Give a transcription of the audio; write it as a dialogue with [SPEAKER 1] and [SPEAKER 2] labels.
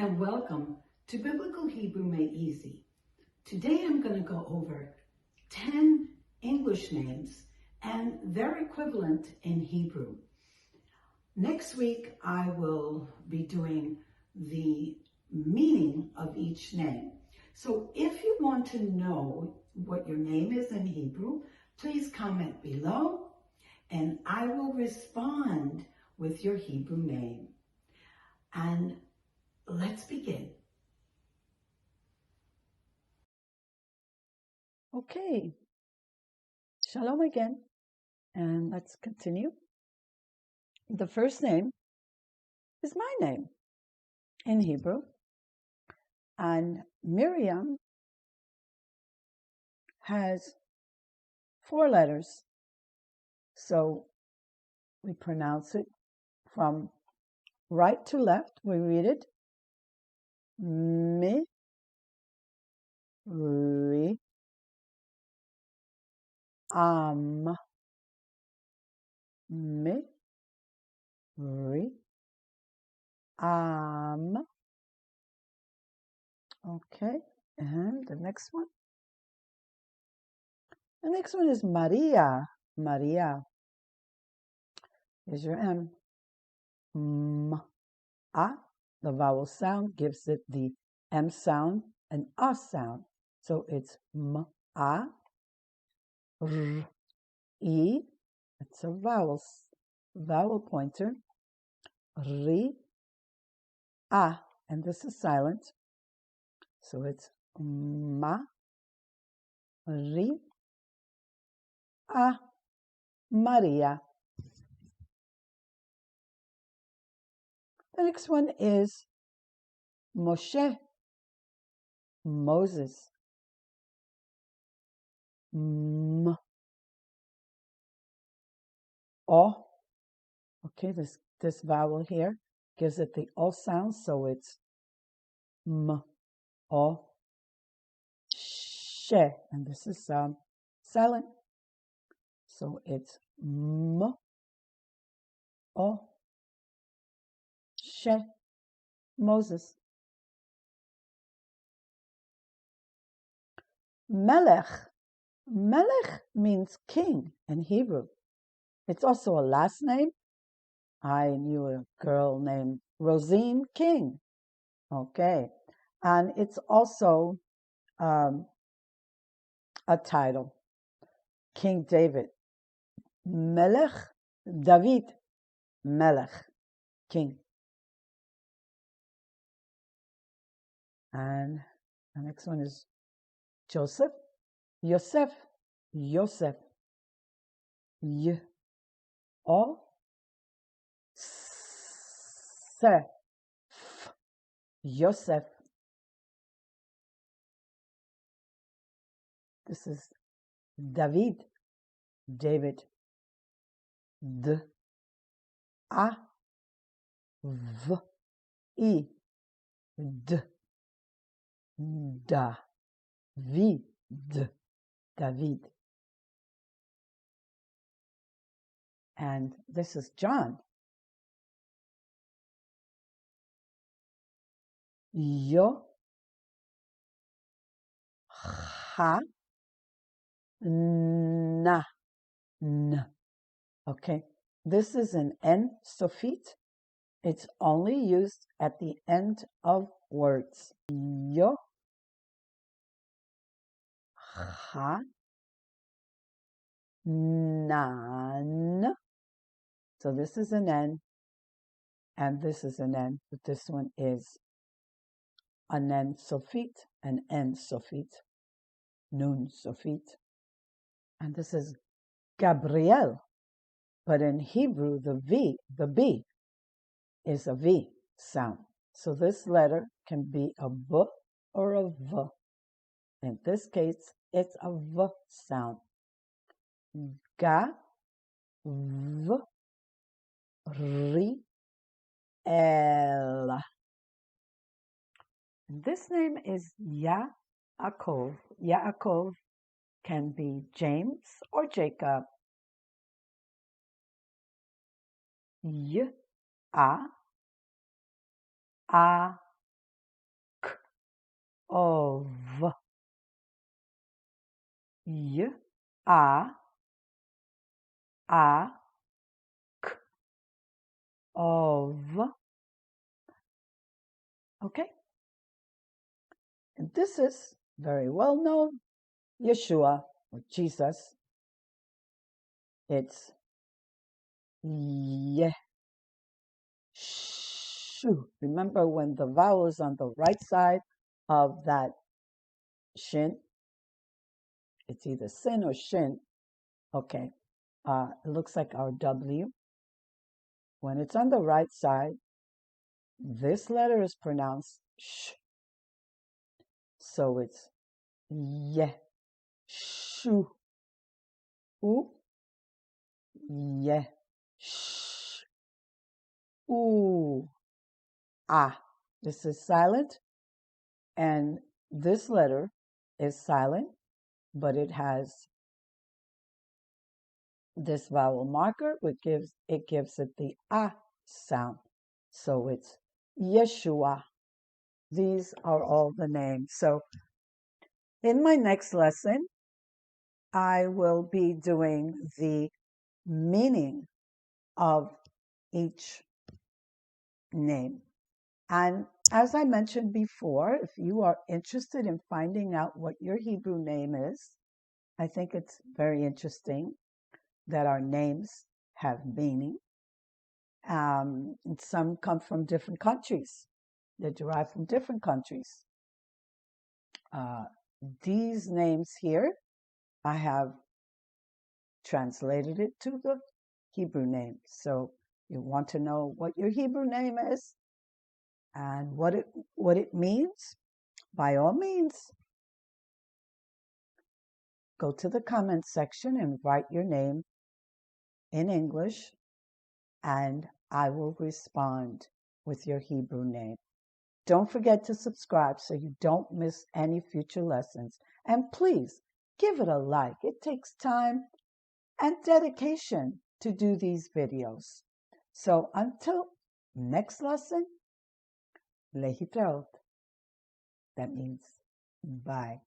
[SPEAKER 1] and welcome to Biblical Hebrew Made Easy. Today I'm going to go over 10 English names and their equivalent in Hebrew. Next week I will be doing the meaning of each name. So if you want to know what your name is in Hebrew, please comment below and I will respond with your Hebrew name. And let's begin.
[SPEAKER 2] Okay, shalom again, and let's continue. The first name is my name in Hebrew, and Miriam has 4 letters, so we pronounce it from right to left. We read it Mi, Ri, Am, Mi, Ri, Am. Okay, and the next one? The next one is Maria. Maria. Here's your M. M, A. The vowel sound gives it the M sound and A sound. So it's M, A. R, E. It's a vowel pointer. Ri, A. And this is silent. So it's Ma, Ri, A. Maria. The next one is Moshe, Moses. M, O. Okay, this vowel here gives it the O sound, so it's M, O, She. And this is silent. So it's M, O, She, Moses. Melech. Melech means king in Hebrew. It's also a last name. I knew a girl named Rosine King. Okay. And it's also a title. King David. Melech David. Melech. King. And the next one is Joseph. Yosef. Yosef. Y. O. Se. F. Yosef. This is David. David. D. A. V. I. D. Da. Vid. David. And this is John. Yo. Ha. Na. N. Okay. This is an N suffix. It's only used at the end of words. Yo. Ha. Nan. So this is an N, and this is an N, but this one is an N suffix, an N suffix, nun suffix. And this is Gabriel, but in Hebrew, the B is a V sound. So this letter can be a B or a V. In this case, it's a V sound. Ga, V, Ri, El. This name is Yaakov. Yaakov can be James or Jacob. Y, A, a, k, of. Okay? And this is very well known, Yeshua or Jesus. It's Yeshu. Remember when the vowel is on the right side of that shin? It's either sin or shin. Okay. It looks like our W. When it's on the right side, this letter is pronounced sh. So it's Yeshu. Yeshu. Ah. This is silent, and this letter is silent, but it has this vowel marker, which gives it the ah sound. So it's Yeshua. These are all the names. So in my next lesson, I will be doing the meaning of each name. And as I mentioned before, if you are interested in finding out what your Hebrew name is, I think it's very interesting that our names have meaning. Some come from different countries. They're derived from different countries. These names here, I have translated it to the Hebrew name. So you want to know what your Hebrew name is and what it means, by all means, go to the comment section and write your name in English, and I will respond with your Hebrew name. Don't forget to subscribe so you don't miss any future lessons. And please give it a like. It takes time and dedication to do these videos. So until next lesson, lehitraot. That means bye.